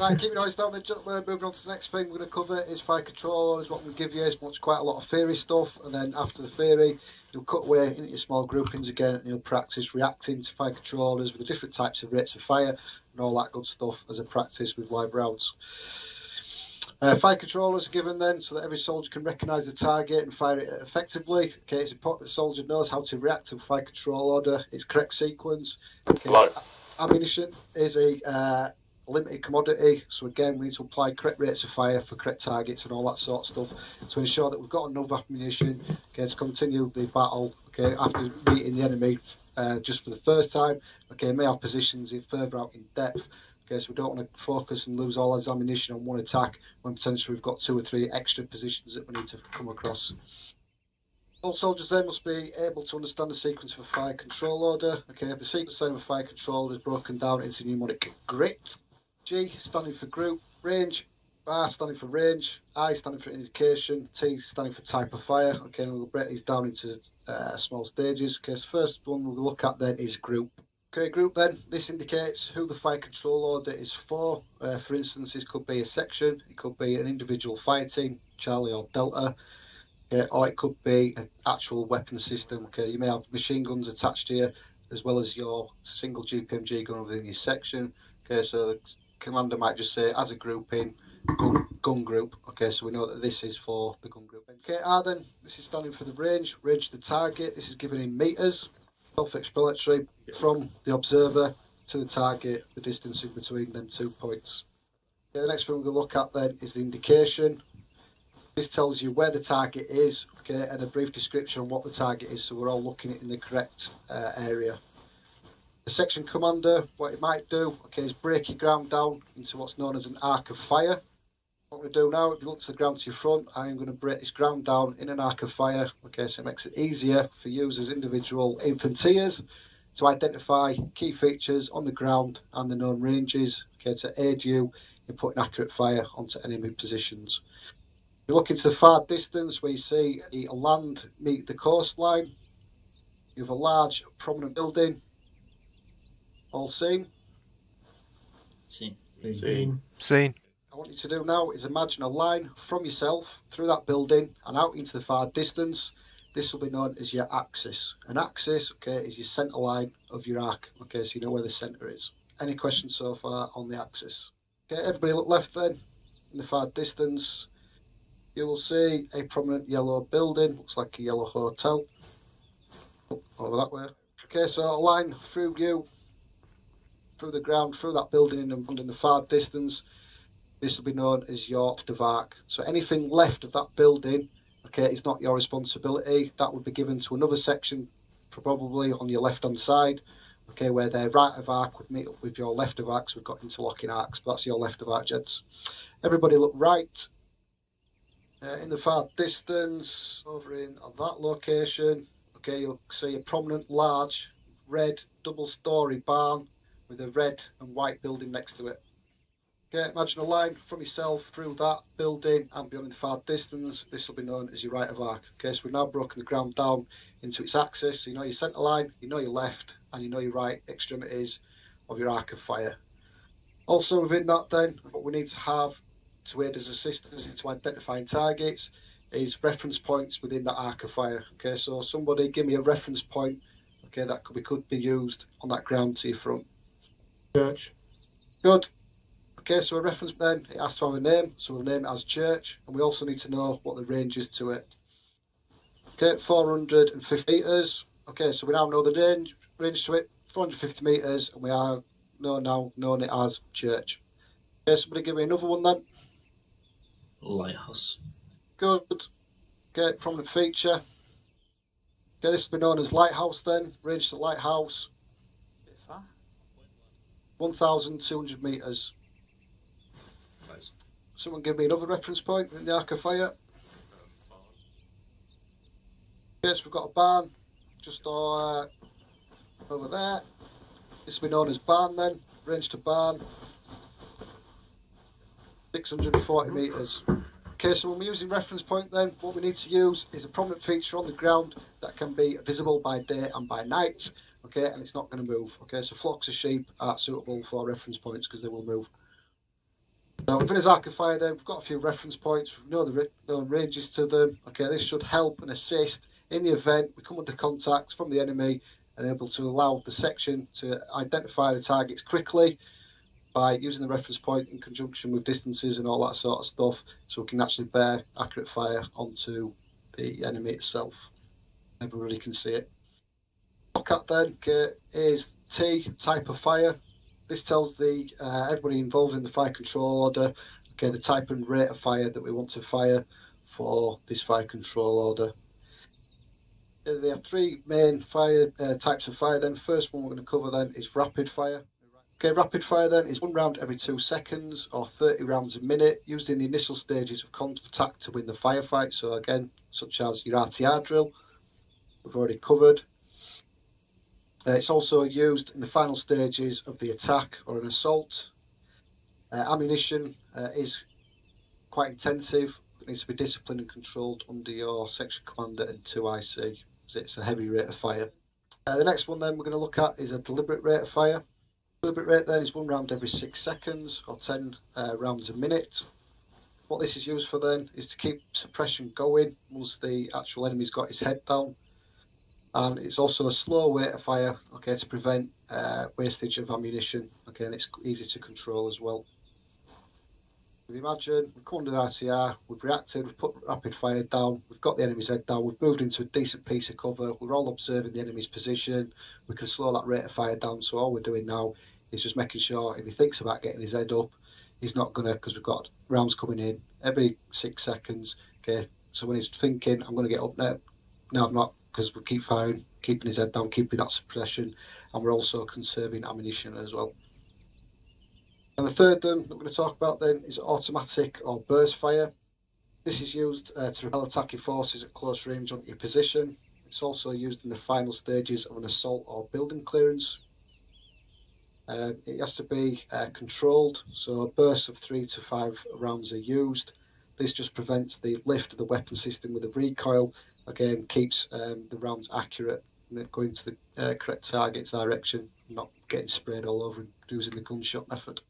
Right, keep your eyes down then, gentlemen. Moving on to the next thing we're going to cover is fire control. Is what I'm going to give you. It's quite a lot of theory stuff, and then after the theory, you'll cut away into your small groupings again, and you'll practice reacting to fire controllers with the different types of rates of fire and all that good stuff as a practice with live rounds. Fire controllers are given then so that every soldier can recognise the target and fire it effectively. Okay, it's important that the soldier knows how to react to a fire control order, its correct sequence. Okay, ammunition is a limited commodity, so again we need to apply correct rates of fire for correct targets and all that sort of stuff to ensure that we've got enough ammunition, okay, to continue the battle, okay, after meeting the enemy just for the first time. Okay, may have positions further out in depth. Okay, so we don't want to focus and lose all our ammunition on one attack when potentially we've got 2 or 3 extra positions that we need to come across. All soldiers then must be able to understand the sequence of a fire control order. Okay, the sequence of a fire control is broken down into mnemonic GRIT. G standing for group, range, R standing for range, I standing for indication, T standing for type of fire. Okay, and we'll break these down into small stages. Okay, so first one we'll look at then is group. Okay, group then, this indicates who the fire control order is for. For instance, this could be a section, it could be an individual fire team, Charlie or Delta, okay, or it could be an actual weapon system. Okay, you may have machine guns attached to you, as well as your single GPMG gun within your section. Okay, so the commander might just say, as a grouping, gun group. Okay, so we know that this is for the gun group. Okay, R then, this is standing for the range of the target. This is given in meters. Self-explanatory, from the observer to the target, the distance in between them 2 points. Okay, the next thing we're going to look at then is the indication. This tells you where the target is, okay, and a brief description on what the target is, so we're all looking at it in the correct area. The section commander, what it might do, okay, is break your ground down into what's known as an arc of fire. What we're going to do now, if you look to the ground to your front, I'm going to break this ground down in an arc of fire. Okay, so it makes it easier for you as individual infanteers to identify key features on the ground and the known ranges, okay, to aid you in putting accurate fire onto enemy positions. If you look into the far distance where you see a land meet the coastline, you have a large prominent building. All seen? Seen. Seen. I want you to do now is imagine a line from yourself through that building and out into the far distance. This will be known as your axis. An axis, okay, is your centre line of your arc. Okay, so you know where the centre is. Any questions so far on the axis? Okay, everybody look left then. In the far distance, you will see a prominent yellow building. Looks like a yellow hotel. Over that way. Okay, so a line through you, through the ground, through that building and in the far distance. This will be known as your left of arc. So anything left of that building, okay, is not your responsibility. That would be given to another section, probably on your left-hand side, okay, where their right of arc would meet up with your left of arc. So we've got interlocking arcs, but that's your left of arc, gents. Everybody look right. In the far distance, over in that location, okay, you'll see a prominent, large, red, double-storey barn with a red and white building next to it. Okay, imagine a line from yourself through that building and beyond in the far distance. This will be known as your right of arc. Okay, so we've now broken the ground down into its axis. So you know your centre line, you know your left, and you know your right extremities of your arc of fire. Also within that then, what we need to have to aid as assistance into identifying targets is reference points within that arc of fire. Okay, so somebody give me a reference point, okay, that could be used on that ground to your front. Church. Good. Okay, so a reference then, it has to have a name, so we'll name it as church, and we also need to know what the range is to it. Okay, 450 metres. Okay, so we now know the range to it, 450 metres, and we are now known it as church. Okay, somebody give me another one then. Lighthouse. Good. Okay, prominent feature. Okay, this will be known as lighthouse then, range to lighthouse. 1,200 metres. Someone give me another reference point in the arc of fire. Yes, we've got a barn just over there. This will be known as barn then, range to barn. 640 metres. Okay, so when we're using reference point then, what we need to use is a prominent feature on the ground that can be visible by day and by night. Okay, and it's not going to move. Okay, so flocks of sheep are suitable for reference points because they will move. So within his arc of fire then, we've got a few reference points, we know the known ranges to them. Okay, this should help and assist in the event we come under contact from the enemy and able to allow the section to identify the targets quickly by using the reference point in conjunction with distances and all that sort of stuff, so we can actually bear accurate fire onto the enemy itself. Everybody can see it. Look at then is T, type of fire. This tells the everybody involved in the fire control order, okay, the type and rate of fire that we want to fire for this fire control order. There are three main fire types of fire then. First one we're going to cover then is rapid fire. Okay, rapid fire then is 1 round every 2 seconds or 30 rounds a minute, used in the initial stages of contact to win the firefight. So again, such as your RTR drill, we've already covered. It's also used in the final stages of the attack or an assault. Ammunition is quite intensive. It needs to be disciplined and controlled under your section commander and 2IC, as it's a heavy rate of fire. The next one then we're going to look at is a deliberate rate of fire. Deliberate rate then is 1 round every 6 seconds or 10 rounds a minute. What this is used for then is to keep suppression going once the actual enemy's got his head down. And it's also a slow rate of fire, okay, to prevent wastage of ammunition, okay, and it's easy to control as well. If you imagine, we've come under RTR, we've reacted, we've put rapid fire down, we've got the enemy's head down, we've moved into a decent piece of cover, we're all observing the enemy's position, we can slow that rate of fire down, so all we're doing now is just making sure if he thinks about getting his head up, he's not going to, because we've got rounds coming in every 6 seconds, okay, so when he's thinking, I'm going to get up now, no I'm not, because we keep firing, keeping his head down, keeping that suppression, and we're also conserving ammunition as well. And the third that we're going to talk about then is automatic or burst fire. This is used to repel attacking forces at close range onto your position. It's also used in the final stages of an assault or building clearance. It has to be controlled, so a burst of 3 to 5 rounds are used. This just prevents the lift of the weapon system with a recoil. Again, keeps the rounds accurate and going to the correct target direction, not getting sprayed all over and using the gunshot method.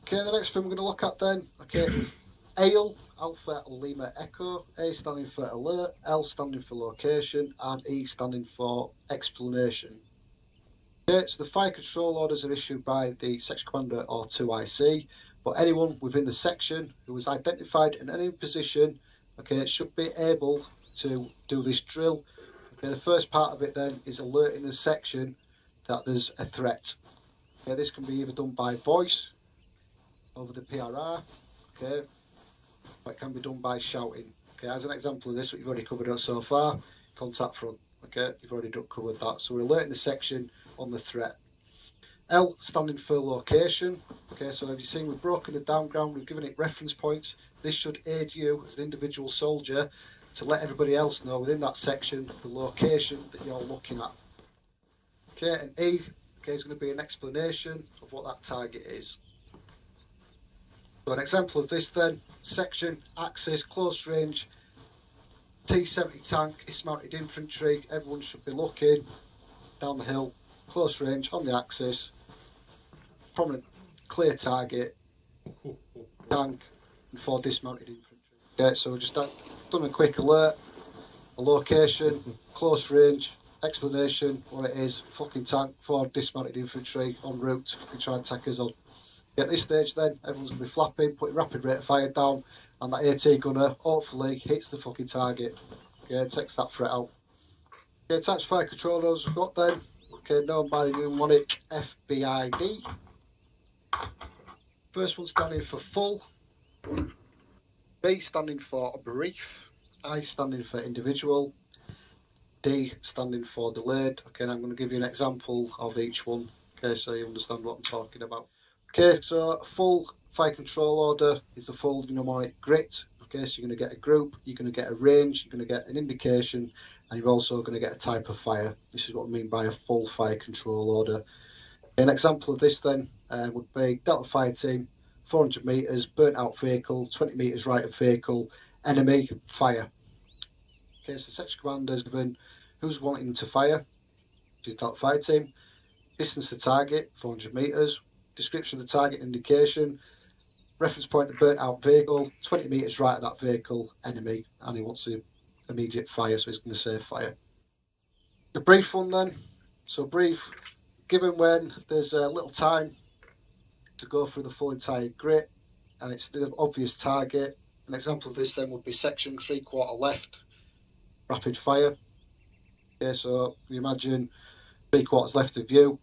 Okay, the next thing we're going to look at then, okay, is ALE, Alpha Lima Echo, A standing for alert, L standing for location, and E standing for explanation. Okay, so the fire control orders are issued by the section commander or 2IC, but anyone within the section who is identified in any position, okay, should be able to do this drill. Okay, the first part of it then is alerting the section that there's a threat. Okay, this can be either done by voice over the PRR, okay, or it can be done by shouting. Okay, as an example of this, what you've already covered so far, contact front. Okay, you've already covered that. So we're alerting the section on the threat. L standing for location. Okay, so as you've seen, we've broken the down ground, we've given it reference points. This should aid you as an individual soldier to let everybody else know within that section the location that you're looking at. Okay, and E, okay, is going to be an explanation of what that target is. So an example of this then, section, axis, close range, T-70 tank, dismounted infantry, everyone should be looking down the hill, close range, on the axis, prominent, clear target, tank, and 4 dismounted infantry. Okay, so we've just done a quick alert, a location, close range, explanation, what it is, fucking tank, 4 dismounted infantry en route to fucking try and take us on. At this stage then, everyone's going to be flapping, putting rapid rate of fire down, and that AT gunner hopefully hits the fucking target. Okay, takes that threat out. Okay, types of fire controllers we've got then, okay, known by the mnemonic FBID. First one standing for full, B standing for brief, I standing for individual, D standing for delayed. Okay, and I'm going to give you an example of each one, okay, so you understand what I'm talking about. Okay, so a full fire control order is a full mnemonic grit. Okay, so you're going to get a group, you're going to get a range, you're going to get an indication, and you're also going to get a type of fire. This is what I mean by a full fire control order. An example of this then would be Delta Fire Team, 400 metres, burnt out vehicle, 20 metres right of vehicle, enemy, fire. Okay, so section commander is given who's wanting to fire, which is Delta Fire Team, distance to target, 400 metres, description of the target indication, Reference point, the burnt out vehicle, 20 metres right of that vehicle, enemy, and he wants to immediate fire, so he's going to save fire. The brief one then. So brief, given when there's a little time to go through the full entire grid, and it's an obvious target. An example of this then would be section 3/4 left, rapid fire. Okay, so you imagine 3/4 left of you.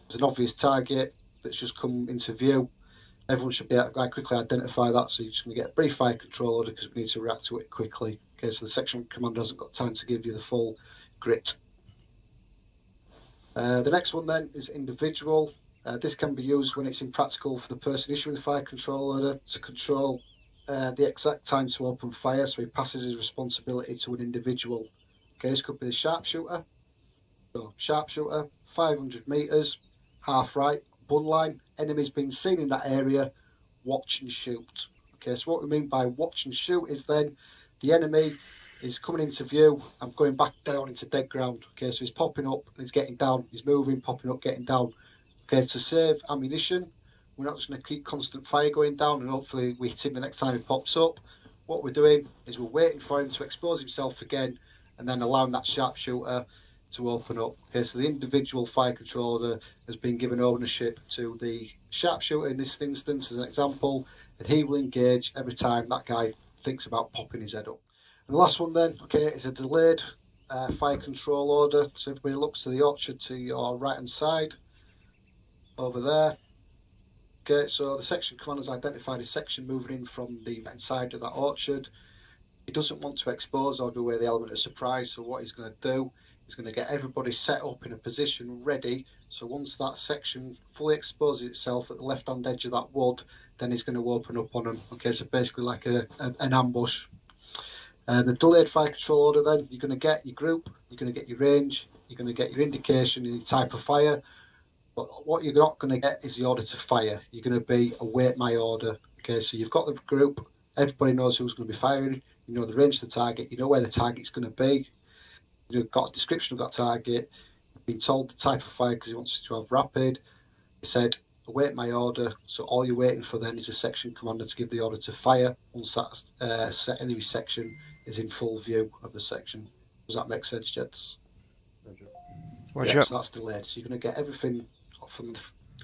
There's an obvious target that's just come into view. Everyone should be able to quite quickly identify that, so you're just going to get a brief fire control order because we need to react to it quickly. Okay, so the section commander hasn't got time to give you the full grit. The next one then is individual. This can be used when it's impractical for the person issuing the fire control order to control the exact time to open fire, so he passes his responsibility to an individual. Okay, this could be the sharpshooter. So sharpshooter, 500 metres, half right, bun line, enemies being seen in that area, watch and shoot. Okay, so what we mean by watch and shoot is then the enemy is coming into view and going back down into dead ground. Okay, so he's popping up and he's getting down, he's moving, popping up, getting down. Okay, to save ammunition, we're not just going to keep constant fire going down and hopefully we hit him the next time he pops up. What we're doing is we're waiting for him to expose himself again and then allowing that sharpshooter to open up. Okay, so the individual fire control order has been given ownership to the sharpshooter in this instance as an example, and he will engage every time that guy thinks about popping his head up. And the last one then, okay, is a delayed fire control order. So everybody looks to the orchard to your right hand side, over there. Okay, so the section commander's identified a section moving in from the right hand side of that orchard. He doesn't want to expose or do away the element of surprise, so what he's going to do is going to get everybody set up in a position ready, so once that section fully exposes itself at the left hand edge of that wood, then he's going to open up on them. Okay, so basically like an ambush. The delayed fire control order then, you're going to get your group, you're going to get your range, you're going to get your indication and your type of fire, but what you're not going to get is the order to fire. You're going to be await my order. Okay, so you've got the group, everybody knows who's going to be firing, you know the range of the target, you know where the target's going to be, you've got a description of that target, you've been told the type of fire because he wants you to have rapid. He said, await my order, so all you're waiting for then is a section commander to give the order to fire once that enemy section is in full view of the section. Does that make sense, Jets? Yeah, so that's delayed. So you're going to get everything from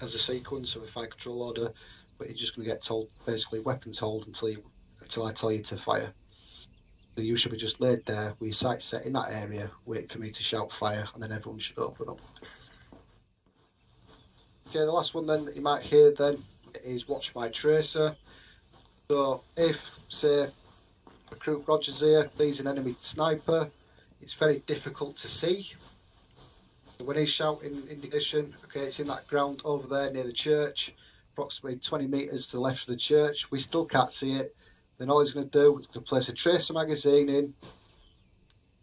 as a sequence of a fire control order, but you're just going to get told, basically weapons hold until I tell you to fire. So you should be just laid there with your sights set in that area, waiting for me to shout fire, and then everyone should open up. Okay, the last one then that you might hear then is watch my tracer. So if, say, Recruit Rogers here, he's an enemy sniper, it's very difficult to see. When he's shouting indication, okay, it's in that ground over there near the church, approximately 20 metres to the left of the church, we still can't see it. Then all he's going to do is to place a tracer magazine in,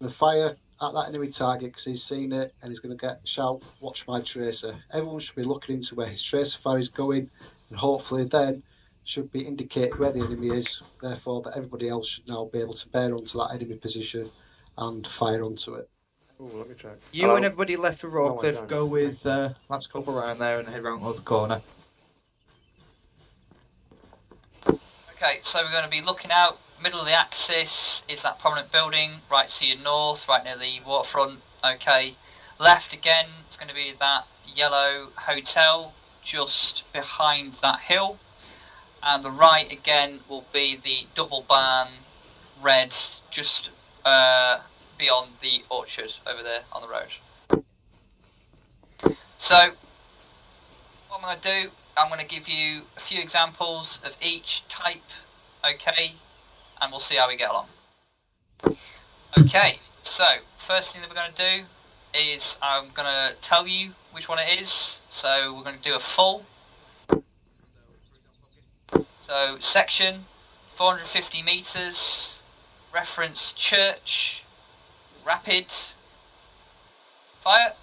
and fire at that enemy target because he's seen it, and he's going to shout, watch my tracer. Everyone should be looking into where his tracer fire is going, and hopefully then should be indicated where the enemy is, therefore that everybody else should now be able to bear onto that enemy position and fire onto it. Ooh, let me check. You and everybody left of Rawcliffe don't. go with laps up around there and head round the corner. Okay, so we're going to be looking out. Middle of the axis is that prominent building, right to your north, right near the waterfront. Okay, left again is going to be that yellow hotel just behind that hill, and the right again will be the double barn red just beyond the orchard over there on the road. So what I'm going to do, I'm going to give you a few examples of each type, okay, and we'll see how we get along. Okay, so first thing that we're going to do is I'm going to tell you which one it is. So we're going to do a full. So section, 450 metres, reference church, rapid, fire.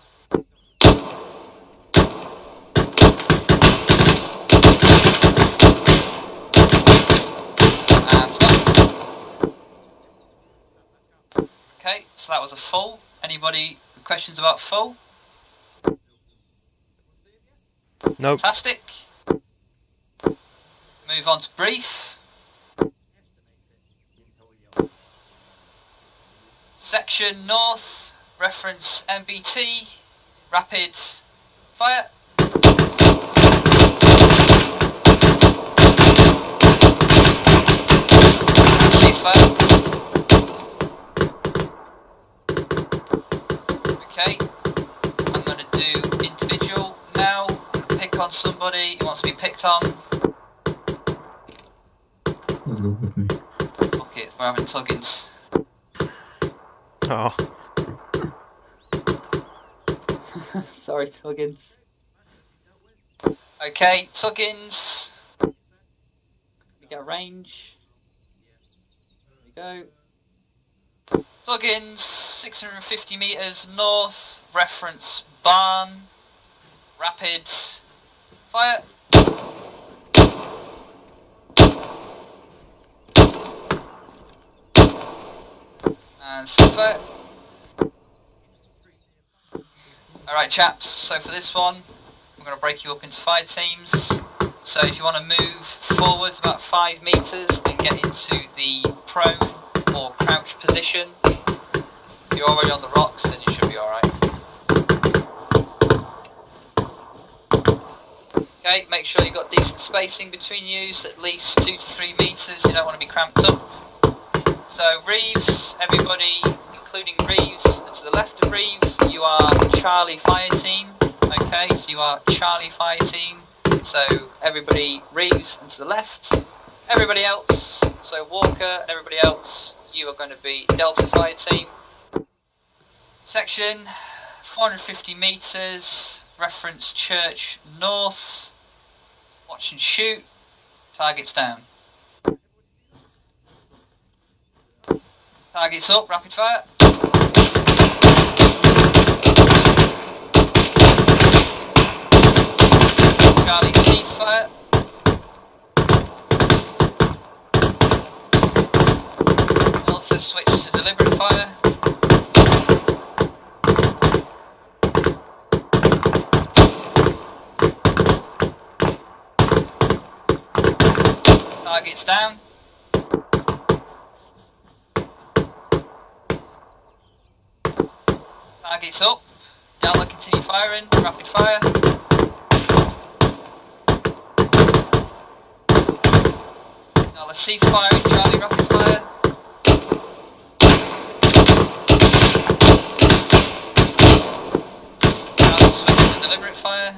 Okay, so that was a full. Anybody questions about full? Nope. Fantastic. Moving move on to brief. Section north, reference MBT, rapid fire. Fire. Okay, I'm going to do individual now. I'm going to pick on somebody who wants to be picked on. Let's go with me. Okay, we're having Tuggins. Oh. Sorry, Tuggins. Okay, Tuggins. We get a range. There we go. Tuggins, 650 metres north, reference barn, rapid fire. And fire. Alright chaps, so for this one, we're going to break you up into 5 teams. So if you want to move forwards about 5 metres and get into the prone or crouch position, if you're already on the rocks then you should be alright. Okay, make sure you've got decent spacing between you, so at least 2 to 3 metres, you don't want to be cramped up. So Reeves, everybody including Reeves, and to the left of Reeves you are Charlie Fire Team. Okay, so you are Charlie Fire Team. So everybody Reeves and to the left. Everybody else, so Walker and everybody else, you are going to be Delta Fire Team. Section 450 metres, reference church north. Watch and shoot. Targets down. Targets up, rapid fire. Charlie cease fire. Delta switch to deliberate fire. Targets down. Targets up. Delta continue firing, rapid fire. Delta cease firing, Charlie rapid fire. Charlie switch to deliberate fire.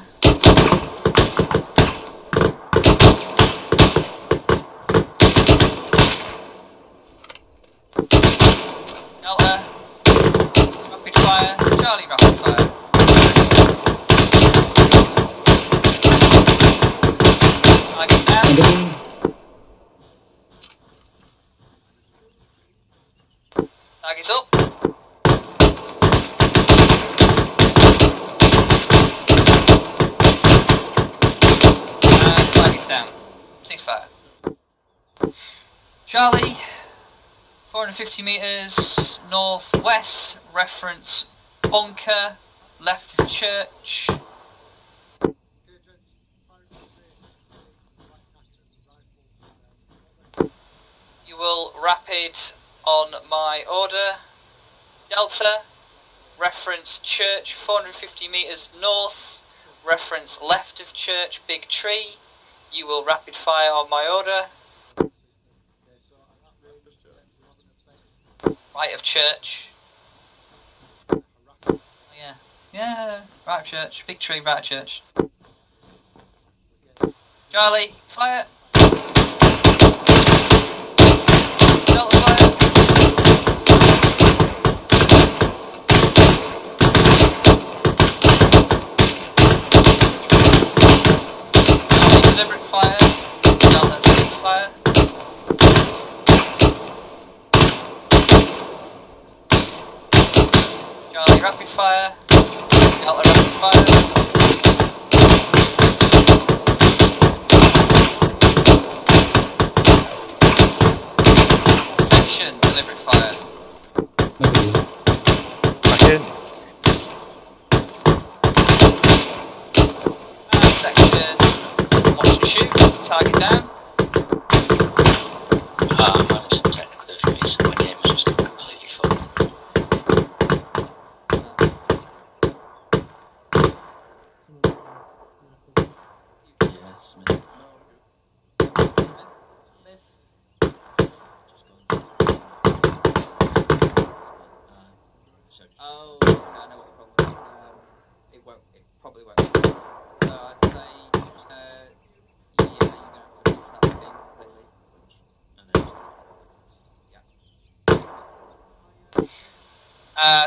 Delta rapid fire, Charlie rapid fire. Target down. Target's up. And target's down. Ceasefire. Charlie, 450 metres northwest, reference bunker, left of church. You will rapid on my order. Delta, reference church 450 metres north, reference left of church, big tree. You will rapid fire on my order. Right of church. Yeah, yeah, right of church, big tree, right of church. Charlie, fire. Delta fire. Charlie, deliberate fire. Delta, cease fire. Charlie, rapid fire. Delta, rapid fire. Deliberate fire. Back in. And section, watch and shoot, target down.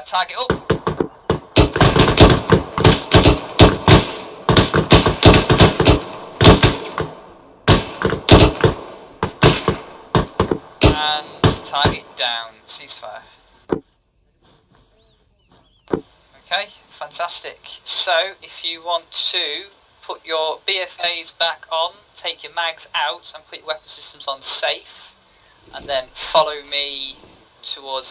Target up. And target down. Ceasefire. Okay, fantastic. So, if you want to put your BFAs back on, take your mags out and put your weapon systems on safe, and then follow me towards